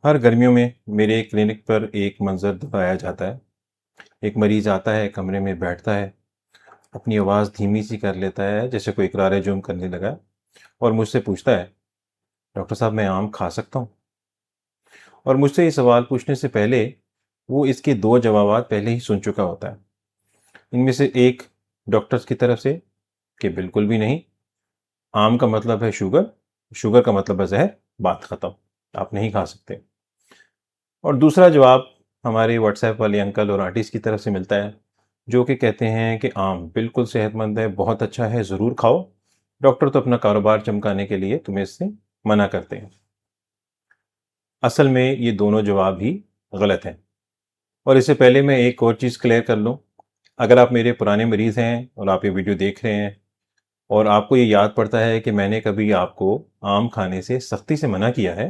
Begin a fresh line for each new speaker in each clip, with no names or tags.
ہر گرمیوں میں میرے کلینک پر ایک منظر دکھایا جاتا ہے۔ ایک مریض آتا ہے، کمرے میں بیٹھتا ہے، اپنی آواز دھیمی سی کر لیتا ہے جیسے کوئی اقرار جرم کرنے لگا، اور مجھ سے پوچھتا ہے، ڈاکٹر صاحب میں آم کھا سکتا ہوں؟ اور مجھ سے یہ سوال پوچھنے سے پہلے وہ اس کے دو جوابات پہلے ہی سن چکا ہوتا ہے۔ ان میں سے ایک ڈاکٹرز کی طرف سے کہ بالکل بھی نہیں، آم کا مطلب ہے شوگر، شوگر کا مطلب ہے زہر، بات ختم، آپ نہیں کھا سکتے۔ اور دوسرا جواب ہمارے واٹس ایپ والے انکل اور آنٹیز کی طرف سے ملتا ہے، جو کہ کہتے ہیں کہ آم بالکل صحت مند ہے، بہت اچھا ہے، ضرور کھاؤ، ڈاکٹر تو اپنا کاروبار چمکانے کے لیے تمہیں اس سے منع کرتے ہیں۔ اصل میں یہ دونوں جواب ہی غلط ہیں۔ اور اس سے پہلے میں ایک اور چیز کلیئر کر لوں، اگر آپ میرے پرانے مریض ہیں اور آپ یہ ویڈیو دیکھ رہے ہیں اور آپ کو یہ یاد پڑتا ہے کہ میں نے کبھی آپ کو آم کھانے سے سختی سے منع کیا ہے،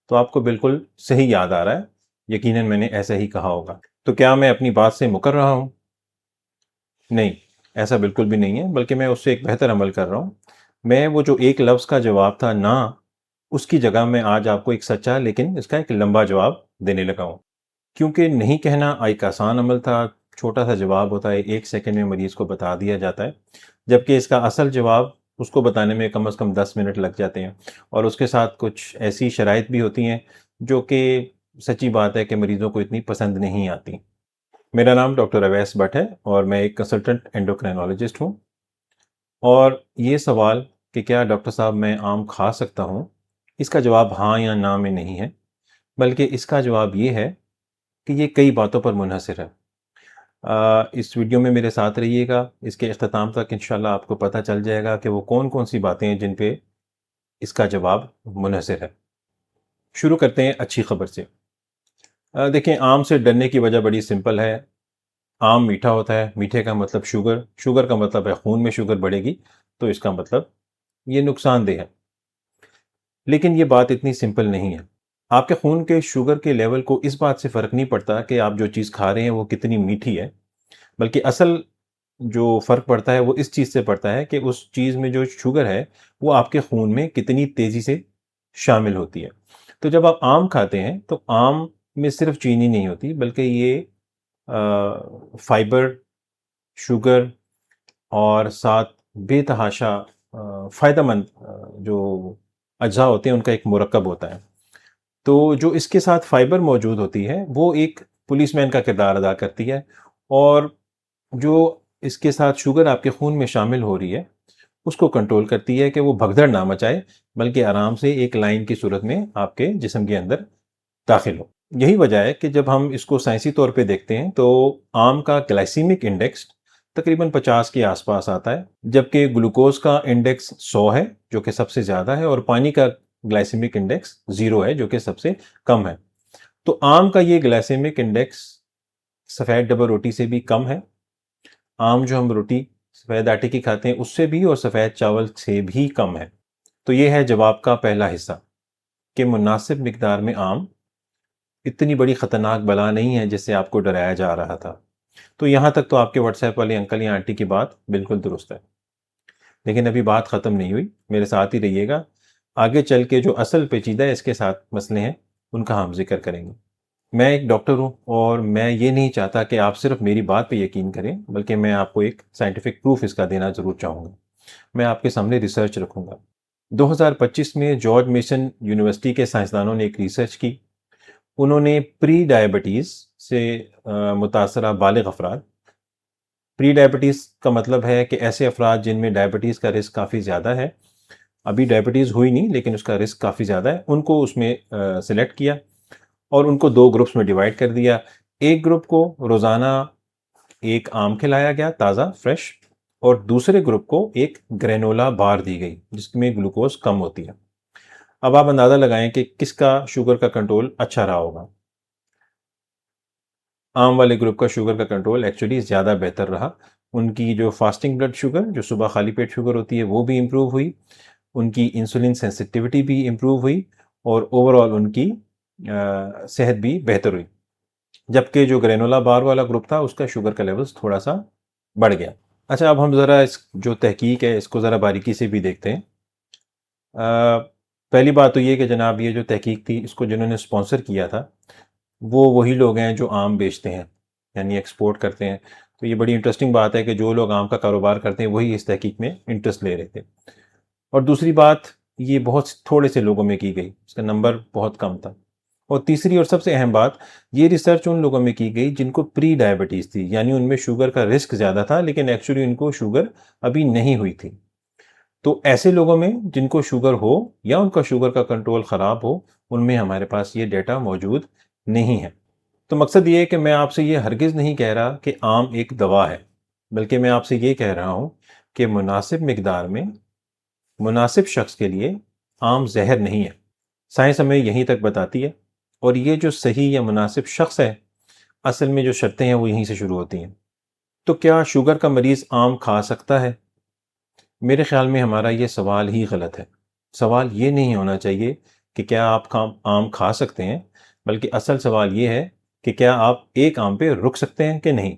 تو آپ کو بالکل صحیح یاد آ رہا ہے، یقیناً میں نے ایسا ہی کہا ہوگا۔ تو کیا میں اپنی بات سے مکر رہا ہوں؟ نہیں، ایسا بالکل بھی نہیں ہے، بلکہ میں اس سے ایک بہتر عمل کر رہا ہوں۔ میں وہ جو ایک لفظ کا جواب تھا نا، اس کی جگہ میں آج آپ کو ایک سچا لیکن اس کا ایک لمبا جواب دینے لگا ہوں، کیونکہ نہیں کہنا ایک آسان عمل تھا، چھوٹا سا جواب ہوتا ہے، 1 سیکنڈ میں مریض کو بتا دیا جاتا ہے، جبکہ اس کا اصل جواب اس کو بتانے میں کم از کم 10 منٹ لگ جاتے ہیں، اور اس کے ساتھ کچھ ایسی شرائط بھی ہوتی ہیں جو کہ سچی بات ہے کہ مریضوں کو اتنی پسند نہیں آتی۔ میرا نام ڈاکٹر اویس بٹ ہے اور میں ایک کنسلٹنٹ اینڈوکرینالوجسٹ ہوں، اور یہ سوال کہ کیا ڈاکٹر صاحب میں آم کھا سکتا ہوں، اس کا جواب ہاں یا نہ میں نہیں ہے، بلکہ اس کا جواب یہ ہے کہ یہ کئی باتوں پر منحصر ہے۔ اس ویڈیو میں میرے ساتھ رہیے گا، اس کے اختتام تک انشاءاللہ آپ کو پتہ چل جائے گا کہ وہ کون کون سی باتیں ہیں جن پہ اس کا جواب منحصر ہے۔ شروع کرتے ہیں اچھی خبر سے۔ دیکھیں، آم سے ڈرنے کی وجہ بڑی سمپل ہے۔ آم میٹھا ہوتا ہے، میٹھے کا مطلب شوگر، شوگر کا مطلب ہے خون میں شوگر بڑھے گی، تو اس کا مطلب یہ نقصان دہ ہے۔ لیکن یہ بات اتنی سمپل نہیں ہے۔ آپ کے خون کے شوگر کے لیول کو اس بات سے فرق نہیں پڑتا کہ آپ جو چیز کھا رہے ہیں وہ کتنی میٹھی ہے، بلکہ اصل جو فرق پڑتا ہے وہ اس چیز سے پڑتا ہے کہ اس چیز میں جو شوگر ہے وہ آپ کے خون میں کتنی تیزی سے شامل ہوتی ہے۔ تو جب آپ آم کھاتے ہیں تو آم میں صرف چینی نہیں ہوتی، بلکہ یہ فائبر، شوگر اور ساتھ بے تحاشا فائدہ مند جو اجزاء ہوتے ہیں ان کا ایک مرکب ہوتا ہے۔ تو جو اس کے ساتھ فائبر موجود ہوتی ہے وہ ایک پولیس مین کا کردار ادا کرتی ہے، اور جو اس کے ساتھ شوگر آپ کے خون میں شامل ہو رہی ہے اس کو کنٹرول کرتی ہے کہ وہ بھگدڑ نہ مچائے، بلکہ آرام سے ایک لائن کی صورت میں آپ کے جسم کے اندر داخل ہو۔ یہی وجہ ہے کہ جب ہم اس کو سائنسی طور پہ دیکھتے ہیں تو آم کا گلائسیمک انڈیکس تقریباً 50 کے آس پاس آتا ہے، جبکہ گلوکوز کا انڈیکس 100 ہے جو کہ سب سے زیادہ ہے، اور پانی کا گلائسیمک انڈیکس 0 ہے جو کہ سب سے کم ہے۔ تو آم کا یہ گلائسیمک انڈیکس سفید ڈبل روٹی سے بھی کم ہے۔ آم جو ہم روٹی سفید آٹے کی کھاتے ہیں اس سے بھی، اور سفید چاول سے بھی کم ہے۔ تو یہ ہے جواب کا پہلا حصہ کہ مناسب مقدار میں آم اتنی بڑی خطرناک بلا نہیں ہے جس سے آپ کو ڈرایا جا رہا تھا۔ تو یہاں تک تو آپ کے واٹس ایپ والے انکل یا آنٹی کی بات بالکل درست ہے، لیکن ابھی بات ختم نہیں ہوئی، میرے ساتھ ہی رہیے گا۔ آگے چل کے جو اصل پیچیدہ اس کے ساتھ مسئلے ہیں ان کا ہم ذکر کریں گے۔ میں ایک ڈاکٹر ہوں اور میں یہ نہیں چاہتا کہ آپ صرف میری بات پہ یقین کریں، بلکہ میں آپ کو ایک سائنٹیفک پروف اس کا دینا ضرور چاہوں گا۔ میں آپ کے سامنے ریسرچ رکھوں گا۔ 2025 میں جارج میسن یونیورسٹی کے سائنسدانوں نے ایک ریسرچ کی۔ انہوں نے پری ڈائبٹیز سے متاثرہ بالغ افراد، پری ڈائبٹیز کا مطلب ہے کہ ایسے افراد جن میں ڈائبٹیز کا رسک کافی زیادہ ہے، ابھی ڈائبٹیز ہوئی نہیں لیکن اس کا رسک کافی زیادہ ہے، ان کو اس میں سلیکٹ کیا اور ان کو 2 گروپس میں ڈیوائڈ کر دیا۔ ایک گروپ کو روزانہ ایک آم کھلایا گیا تازہ فریش، اور دوسرے گروپ کو ایک گرینولا بار دی گئی جس میں گلوکوز کم ہوتی ہے۔ اب آپ اندازہ لگائیں کہ کس کا شوگر کا کنٹرول اچھا رہا ہوگا۔ آم والے گروپ کا شوگر کا کنٹرول ایکچولی زیادہ بہتر رہا۔ ان کی جو فاسٹنگ بلڈ شوگر، جو صبح خالی پیٹ شوگر ہوتی ہے، وہ بھی امپروو ہوئی، ان کی انسولین سینسٹیوٹی بھی امپروو ہوئی، اور اوور آل ان کی صحت بھی بہتر ہوئی۔ جبکہ جو گرینولا بار والا گروپ تھا اس کا شوگر کا لیولز تھوڑا سا بڑھ گیا۔ اچھا، اب ہم ذرا اس جو تحقیق ہے اس کو ذرا باریکی سے بھی دیکھتے ہیں۔ پہلی بات تو یہ کہ جناب یہ جو تحقیق تھی اس کو جنہوں نے اسپانسر کیا تھا وہ وہی لوگ ہیں جو آم بیچتے ہیں، یعنی ایکسپورٹ کرتے ہیں. تو یہ بڑی انٹرسٹنگ بات ہے کہ جو لوگ آم کا کاروبار کرتے ہیں وہی اس تحقیق میں انٹرسٹ لے رہے تھے. اور دوسری بات، یہ بہت تھوڑے سے لوگوں میں کی گئی، اس کا نمبر بہت کم تھا. اور تیسری اور سب سے اہم بات، یہ ریسرچ ان لوگوں میں کی گئی جن کو پری ڈائبٹیز تھی، یعنی ان میں شوگر کا رسک زیادہ تھا لیکن ایکچولی ان کو شوگر ابھی نہیں ہوئی تھی. تو ایسے لوگوں میں جن کو شوگر ہو یا ان کا شوگر کا کنٹرول خراب ہو، ان میں ہمارے پاس یہ ڈیٹا موجود نہیں ہے. تو مقصد یہ ہے کہ میں آپ سے یہ ہرگز نہیں کہہ رہا کہ آم ایک دوا ہے، بلکہ میں آپ سے یہ کہہ رہا ہوں کہ مناسب مقدار میں مناسب شخص کے لیے آم زہر نہیں ہے. سائنس ہمیں یہیں تک بتاتی ہے، اور یہ جو صحیح یا مناسب شخص ہے، اصل میں جو شرطیں ہیں وہ یہیں سے شروع ہوتی ہیں. تو کیا شوگر کا مریض آم کھا سکتا ہے؟ میرے خیال میں ہمارا یہ سوال ہی غلط ہے. سوال یہ نہیں ہونا چاہیے کہ کیا آپ آم کھا سکتے ہیں، بلکہ اصل سوال یہ ہے کہ کیا آپ ایک آم پہ رک سکتے ہیں کہ نہیں.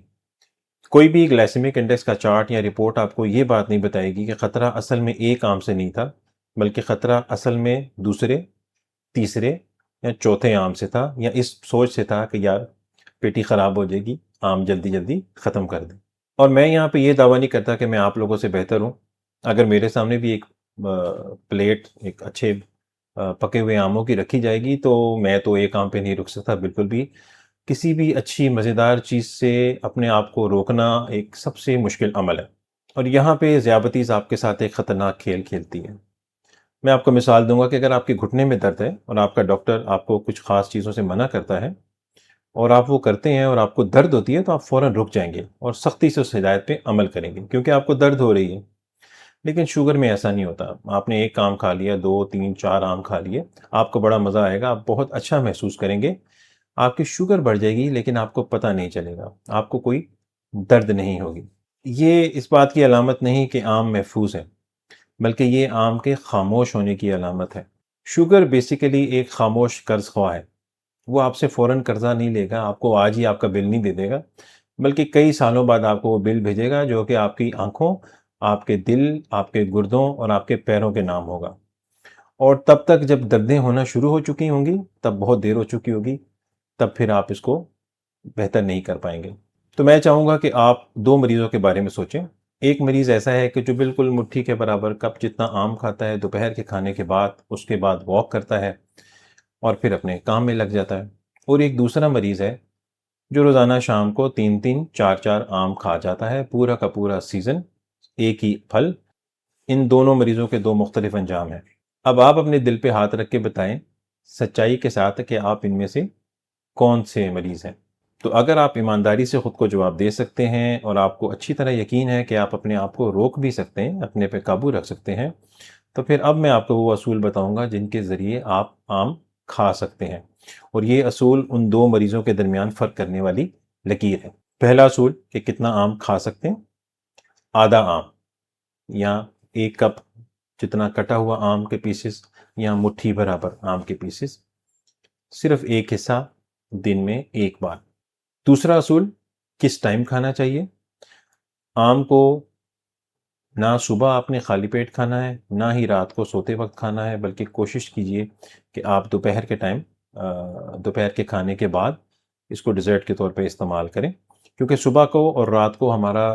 کوئی بھی گلائسیمک انڈیکس کا چارٹ یا رپورٹ آپ کو یہ بات نہیں بتائے گی کہ خطرہ اصل میں ایک آم سے نہیں تھا، بلکہ خطرہ اصل میں دوسرے، تیسرے یا چوتھے آم سے تھا، یا اس سوچ سے تھا کہ یار پیٹی خراب ہو جائے گی، آم جلدی جلدی ختم کر دیں. اور میں یہاں پہ یہ دعویٰ نہیں کرتا کہ میں آپ لوگوں سے بہتر ہوں. اگر میرے سامنے بھی ایک پلیٹ ایک اچھے پکے ہوئے آموں کی رکھی جائے گی تو میں تو ایک آم پہ نہیں رک سکتا بالکل بھی. کسی بھی اچھی مزیدار چیز سے اپنے آپ کو روکنا ایک سب سے مشکل عمل ہے، اور یہاں پہ ذیابطیز آپ کے ساتھ ایک خطرناک کھیل کھیلتی ہے. میں آپ کو مثال دوں گا کہ اگر آپ کے گھٹنے میں درد ہے اور آپ کا ڈاکٹر آپ کو کچھ خاص چیزوں سے منع کرتا ہے اور آپ وہ کرتے ہیں اور آپ کو درد ہوتی ہے، تو آپ فوراً رک جائیں گے اور سختی سے اس ہدایت پہ عمل کریں گے کیونکہ آپ کو درد ہو رہی ہے. لیکن شوگر میں ایسا نہیں ہوتا. آپ نے ایک آم کھا لیا، 2 3 4 آم کھا لیے، آپ کو بڑا مزہ آئے گا، آپ بہت اچھا محسوس کریں گے، آپ کی شوگر بڑھ جائے گی لیکن آپ کو پتہ نہیں چلے گا، آپ کو کوئی درد نہیں ہوگی. یہ اس بات کی علامت نہیں کہ آم محفوظ ہے، بلکہ یہ آم کے خاموش ہونے کی علامت ہے. شوگر بیسیکلی ایک خاموش قرض خواہ ہے. وہ آپ سے فوراً قرضہ نہیں لے گا، آپ کو آج ہی آپ کا بل نہیں دے دے گا، بلکہ کئی سالوں بعد آپ کو وہ بل بھیجے گا جو کہ آپ کی آنکھوں، آپ کے دل، آپ کے گردوں اور آپ کے پیروں کے نام ہوگا. اور تب تک جب دردیں ہونا شروع ہو چکی ہوں گی تب بہت دیر ہو چکی ہوگی، تب پھر آپ اس کو بہتر نہیں کر پائیں گے. تو میں چاہوں گا کہ آپ 2 مریضوں کے بارے میں سوچیں. ایک مریض ایسا ہے کہ جو بالکل مٹھی کے برابر کپ جتنا آم کھاتا ہے دوپہر کے کھانے کے بعد، اس کے بعد واک کرتا ہے اور پھر اپنے کام میں لگ جاتا ہے. اور ایک دوسرا مریض ہے جو روزانہ شام کو 3 3 4 4 آم کھا جاتا ہے، پورا کا پورا سیزن ایک ہی پھل. ان دونوں مریضوں کے 2 مختلف انجام ہیں. اب آپ اپنے دل پہ ہاتھ رکھ کے بتائیں سچائی کے ساتھ کہ آپ ان میں سے کون سے مریض ہیں. تو اگر آپ ایمانداری سے خود کو جواب دے سکتے ہیں اور آپ کو اچھی طرح یقین ہے کہ آپ اپنے آپ کو روک بھی سکتے ہیں، اپنے پہ قابو رکھ سکتے ہیں، تو پھر اب میں آپ کو وہ اصول بتاؤں گا جن کے ذریعے آپ آم کھا سکتے ہیں. اور یہ اصول ان 2 مریضوں کے درمیان فرق کرنے والی لکیر ہے. پہلا اصول کہ کتنا آم کھا سکتے ہیں، آدھا آم یا 1 کپ جتنا کٹا ہوا آم کے پیسز یا مٹھی برابر آم کے پیسز، صرف ایک حصہ دن میں 1 بار. دوسرا اصول، کس ٹائم کھانا چاہیے. آم کو نہ صبح آپ نے خالی پیٹ کھانا ہے، نہ ہی رات کو سوتے وقت کھانا ہے، بلکہ کوشش کیجئے کہ آپ دوپہر کے ٹائم، دوپہر کے کھانے کے بعد اس کو ڈیزرٹ کے طور پہ استعمال کریں، کیونکہ صبح کو اور رات کو ہمارا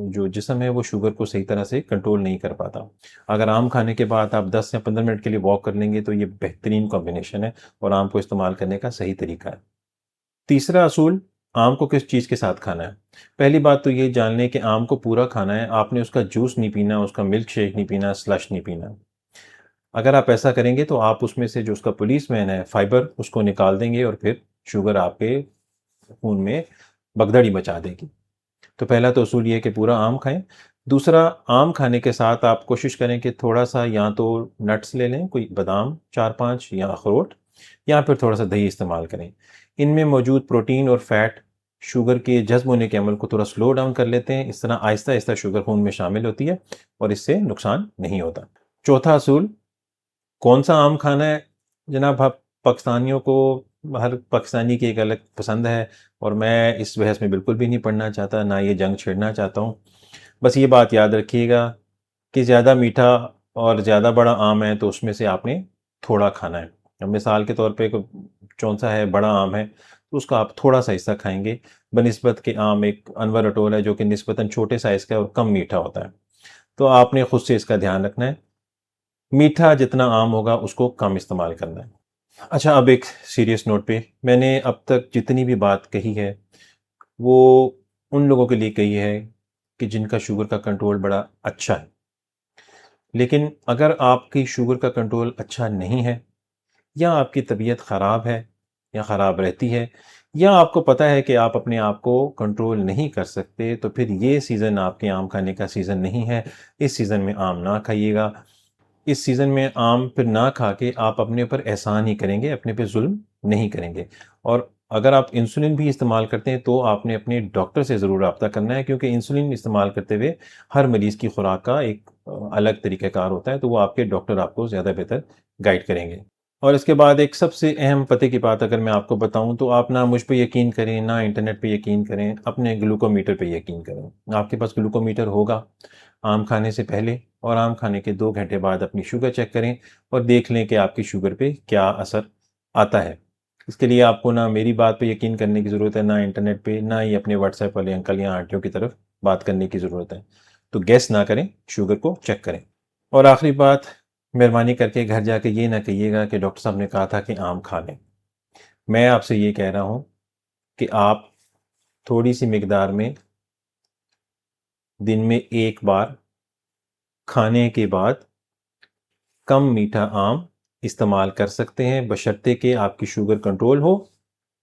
جو جسم ہے وہ شوگر کو صحیح طرح سے کنٹرول نہیں کر پاتا. اگر آم کھانے کے بعد آپ 10 یا 15 منٹ کے لیے واک کر لیں گے تو یہ بہترین کمبینیشن ہے اور آم کو استعمال کرنے کا صحیح طریقہ ہے. تیسرا اصول، آم کو کس چیز کے ساتھ کھانا ہے. پہلی بات تو یہ جان لیں کہ آم کو پورا کھانا ہے، آپ نے اس کا جوس نہیں پینا، اس کا ملک شیک نہیں پینا، سلش نہیں پینا. اگر آپ ایسا کریں گے تو آپ اس میں سے جو اس کا پولیس مین ہے فائبر، اس کو نکال دیں گے اور پھر شوگر آپ کے خون میں بگدڑی مچا دے گی. تو پہلا تو اصول یہ ہے کہ پورا آم کھائیں. دوسرا، آم کھانے کے ساتھ آپ کوشش کریں کہ تھوڑا سا یا تو نٹس لے لیں، کوئی بادام 4 5 یا اخروٹ، یا پھر تھوڑا سا دہی استعمال کریں. ان میں موجود پروٹین اور فیٹ شوگر کے جذب ہونے کے عمل کو تھوڑا سلو ڈاؤن کر لیتے ہیں. اس طرح آہستہ آہستہ شوگر خون میں شامل ہوتی ہے اور اس سے نقصان نہیں ہوتا. چوتھا اصول، کون سا آم کھانا ہے. جناب پاکستانیوں کو، ہر پاکستانی کی ایک الگ پسند ہے، اور میں اس بحث میں بالکل بھی نہیں پڑھنا چاہتا، نہ یہ جنگ چھیڑنا چاہتا ہوں. بس یہ بات یاد رکھیے گا کہ زیادہ میٹھا اور زیادہ بڑا آم ہے تو اس میں سے آپ نے تھوڑا کھانا ہے. اب مثال کے طور پہ چونسا ہے، بڑا آم ہے، تو اس کا آپ تھوڑا سا حصہ کھائیں گے بنسبت کہ آم ایک انور اٹول ہے جو کہ نسبتاً چھوٹے سائز کا ہے اور کم میٹھا ہوتا ہے. تو آپ نے خود سے اس کا دھیان رکھنا ہے، میٹھا جتنا عام ہوگا اس کو کم استعمال کرنا ہے. اچھا، اب ایک سیریس نوٹ پہ، میں نے اب تک جتنی بھی بات کہی ہے وہ ان لوگوں کے لیے کہی ہے کہ جن کا شوگر کا کنٹرول بڑا اچھا ہے. لیکن اگر آپ کی شوگر کا کنٹرول اچھا نہیں ہے، یا آپ کی طبیعت خراب ہے یا خراب رہتی ہے، یا آپ کو پتہ ہے کہ آپ اپنے آپ کو کنٹرول نہیں کر سکتے، تو پھر یہ سیزن آپ کے آم کھانے کا سیزن نہیں ہے. اس سیزن میں آم نہ کھائیے گا. اس سیزن میں آم پھر نہ کھا کے آپ اپنے اوپر احسان ہی کریں گے، اپنے پہ ظلم نہیں کریں گے. اور اگر آپ انسولن بھی استعمال کرتے ہیں تو آپ نے اپنے ڈاکٹر سے ضرور رابطہ کرنا ہے، کیونکہ انسولن استعمال کرتے ہوئے ہر مریض کی خوراک کا ایک الگ طریقہ کار ہوتا ہے، تو وہ آپ کے ڈاکٹر آپ کو زیادہ بہتر گائیڈ کریں گے. اور اس کے بعد ایک سب سے اہم پتے کی بات اگر میں آپ کو بتاؤں تو آپ نہ مجھ پہ یقین کریں، نہ انٹرنیٹ پہ یقین کریں، اپنے گلوکومیٹر پہ یقین کریں. آپ کے پاس گلوکومیٹر ہوگا، آم کھانے سے پہلے اور آم کھانے کے 2 گھنٹے بعد اپنی شوگر چیک کریں اور دیکھ لیں کہ آپ کی شوگر پہ کیا اثر آتا ہے. اس کے لیے آپ کو نہ میری بات پہ یقین کرنے کی ضرورت ہے، نہ انٹرنیٹ پہ، نہ ہی اپنے واٹس ایپ والے انکل یا آنٹیوں کی طرف بات کرنے کی ضرورت ہے. تو گیس نہ کریں، شوگر کو چیک کریں. اور آخری بات، مہربانی کر کے گھر جا کے یہ نہ کہیے گا کہ ڈاکٹر صاحب نے کہا تھا کہ آم کھا لیں. میں آپ سے یہ کہہ رہا ہوں کہ آپ تھوڑی سی مقدار میں دن میں ایک بار کھانے کے بعد کم میٹھا آم استعمال کر سکتے ہیں، بشرطے کہ آپ کی شوگر کنٹرول ہو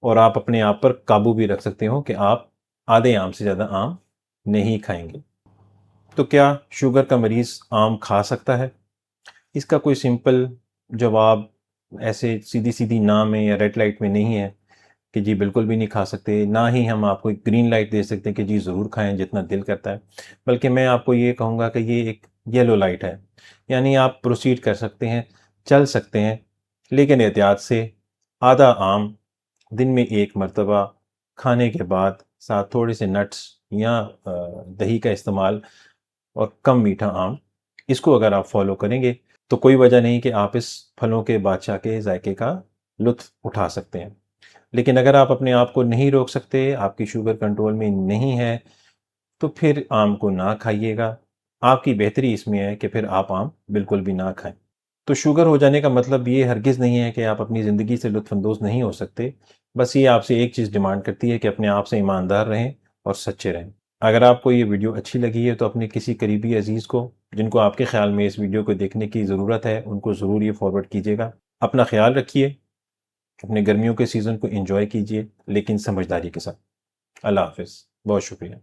اور آپ اپنے آپ پر قابو بھی رکھ سکتے ہو کہ آپ آدھے آم سے زیادہ آم نہیں کھائیں گے. تو کیا شوگر کا مریض آم کھا سکتا ہے؟ اس کا کوئی سمپل جواب ایسے سیدھی سیدھی نہ میں یا ریڈ لائٹ میں نہیں ہے کہ جی بالکل بھی نہیں کھا سکتے، نہ ہی ہم آپ کو ایک گرین لائٹ دے سکتے ہیں کہ جی ضرور کھائیں جتنا دل کرتا ہے. بلکہ میں آپ کو یہ کہوں گا کہ یہ ایک یلو لائٹ ہے، یعنی آپ پروسیڈ کر سکتے ہیں، چل سکتے ہیں، لیکن احتیاط سے. آدھا آم دن میں ایک مرتبہ کھانے کے بعد، ساتھ تھوڑے سے نٹس یا دہی کا استعمال اور کم میٹھا آم، اس کو اگر آپ فالو کریں گے تو کوئی وجہ نہیں کہ آپ اس پھلوں کے بادشاہ کے ذائقے کا لطف اٹھا سکتے ہیں. لیکن اگر آپ اپنے آپ کو نہیں روک سکتے، آپ کی شوگر کنٹرول میں نہیں ہے، تو پھر آم کو نہ کھائیے گا. آپ کی بہتری اس میں ہے کہ پھر آپ آم بالکل بھی نہ کھائیں. تو شوگر ہو جانے کا مطلب یہ ہرگز نہیں ہے کہ آپ اپنی زندگی سے لطف اندوز نہیں ہو سکتے. بس یہ آپ سے ایک چیز ڈیمانڈ کرتی ہے کہ اپنے آپ سے ایماندار رہیں اور سچے رہیں. اگر آپ کو یہ ویڈیو اچھی لگی ہے تو اپنے کسی قریبی عزیز کو جن کو آپ کے خیال میں اس ویڈیو کو دیکھنے کی ضرورت ہے، ان کو ضرور یہ فارورڈ کیجیے گا. اپنا خیال رکھیے، اپنے گرمیوں کے سیزن کو انجوائے کیجیے لیکن سمجھداری کے ساتھ. اللہ حافظ. بہت شکریہ.